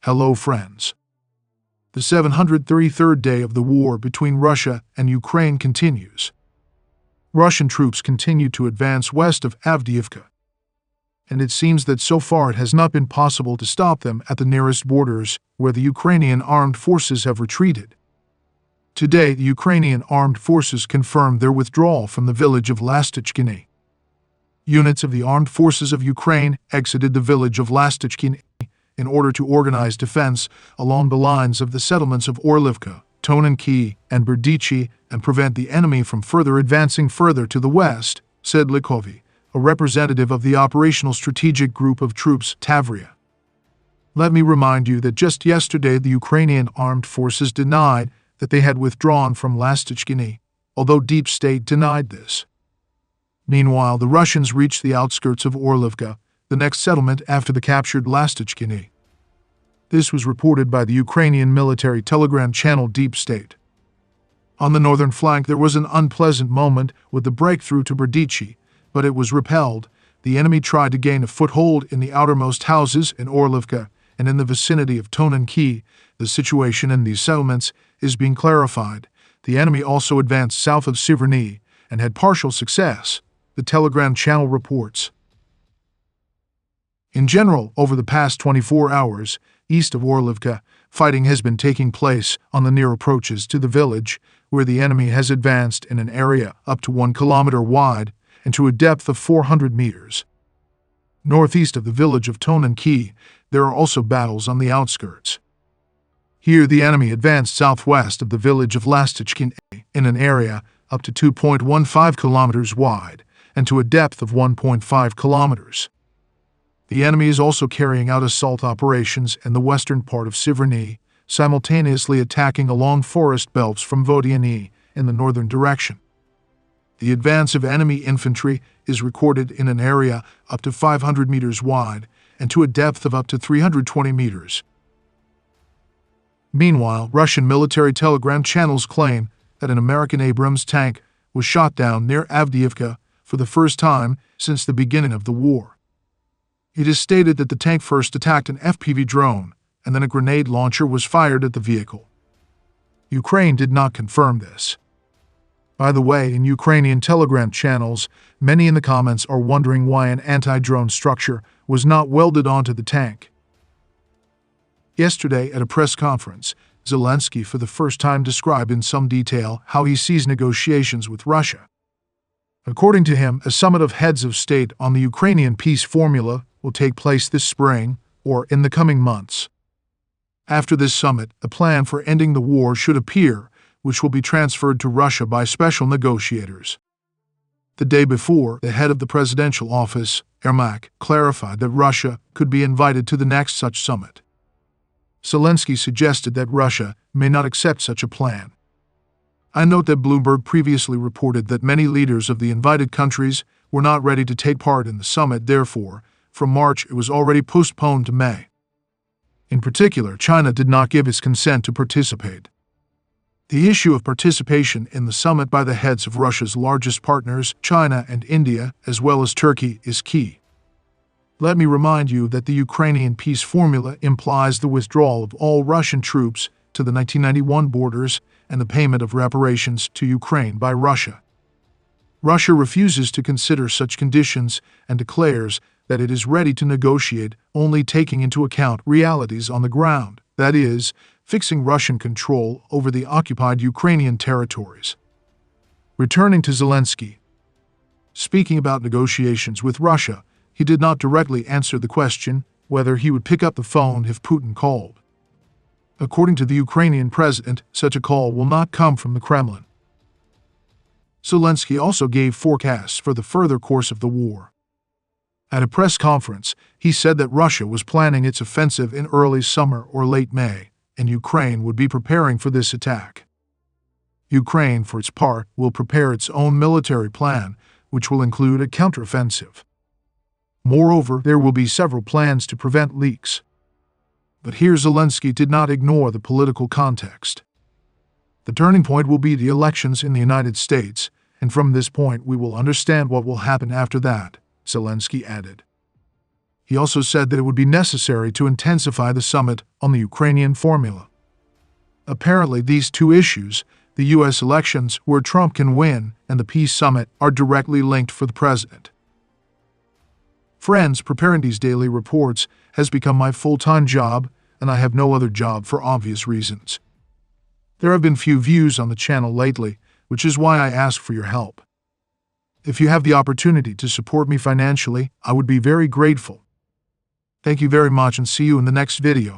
Hello, friends. The 733rd day of the war between Russia and Ukraine continues. Russian troops continue to advance west of Avdiivka, and it seems that so far it has not been possible to stop them at the nearest borders, where the Ukrainian armed forces have retreated. Today, the Ukrainian armed forces confirmed their withdrawal from the village of Yevhenii. Units of the armed forces of Ukraine exited the village of Yevhenii in order to organize defense along the lines of the settlements of Avdiivka, Zelenskyy, and Berdichi and prevent the enemy from advancing further to the west, said Zelenskyy, a representative of the Operational Strategic Group of Troops Tavria. Let me remind you that just yesterday the Ukrainian armed forces denied that they had withdrawn from Yevhenii, although Deep State denied this. Meanwhile, the Russians reached the outskirts of Avdiivka, the next settlement after the captured Yevhenii. This was reported by the Ukrainian military telegram channel Deep State. On the northern flank there was an unpleasant moment with the breakthrough to Berdichi, but it was repelled. The enemy tried to gain a foothold in the outermost houses in Avdiivka and in the vicinity of Zelenskyy. The situation in these settlements is being clarified. The enemy also advanced south of Yevhenii and had partial success, the telegram channel reports. In general, over the past 24 hours, east of Avdiivka, fighting has been taking place on the near approaches to the village, where the enemy has advanced in an area up to 1 kilometer wide and to a depth of 400 meters. Northeast of the village of Zelenskyy, there are also battles on the outskirts. Here the enemy advanced southwest of the village of Yevhenii in an area up to 2.15 kilometers wide and to a depth of 1.5 kilometers. The enemy is also carrying out assault operations in the western part of Yevhenii, simultaneously attacking along forest belts from Avdiivka in the northern direction. The advance of enemy infantry is recorded in an area up to 500 meters wide and to a depth of up to 320 meters. Meanwhile, Russian military telegram channels claim that an American Abrams tank was shot down near Avdiivka for the first time since the beginning of the war. It is stated that the tank first attacked an FPV drone, and then a grenade launcher was fired at the vehicle. Ukraine did not confirm this. By the way, in Ukrainian telegram channels, many in the comments are wondering why an anti-drone structure was not welded onto the tank. Yesterday, at a press conference, Zelenskyy for the first time described in some detail how he sees negotiations with Russia. According to him, a summit of heads of state on the Ukrainian peace formula will take place this spring or in the coming months. After this summit, a plan for ending the war should appear, which will be transferred to Russia by special negotiators. The day before, the head of the presidential office, Yermak, clarified that Russia could be invited to the next such summit. Zelenskyy suggested that Russia may not accept such a plan. I note that Bloomberg previously reported that many leaders of the invited countries were not ready to take part in the summit, therefore, from March it was already postponed to May. In particular, China did not give its consent to participate. The issue of participation in the summit by the heads of Russia's largest partners, China and India, as well as Turkey, is key. Let me remind you that the Ukrainian peace formula implies the withdrawal of all Russian troops to the 1991 borders and the payment of reparations to Ukraine by Russia. Russia refuses to consider such conditions and declares that it is ready to negotiate only taking into account realities on the ground, that is, fixing Russian control over the occupied Ukrainian territories. Returning to Zelenskyy. Speaking about negotiations with Russia, he did not directly answer the question whether he would pick up the phone if Putin called. According to the Ukrainian president, such a call will not come from the Kremlin. Zelenskyy also gave forecasts for the further course of the war. At a press conference, he said that Russia was planning its offensive in early summer or late May, and Ukraine would be preparing for this attack. Ukraine, for its part, will prepare its own military plan, which will include a counteroffensive. Moreover, there will be several plans to prevent leaks. But here Zelenskyy did not ignore the political context. The turning point will be the elections in the United States, and from this point we will understand what will happen after that, Zelenskyy added. He also said that it would be necessary to intensify the summit on the Ukrainian formula. Apparently, these two issues, the U.S. elections where Trump can win and the peace summit, are directly linked for the president. Friends, preparing these daily reports has become my full-time job, and I have no other job for obvious reasons. There have been few views on the channel lately, which is why I ask for your help. If you have the opportunity to support me financially, I would be very grateful. Thank you very much and see you in the next video.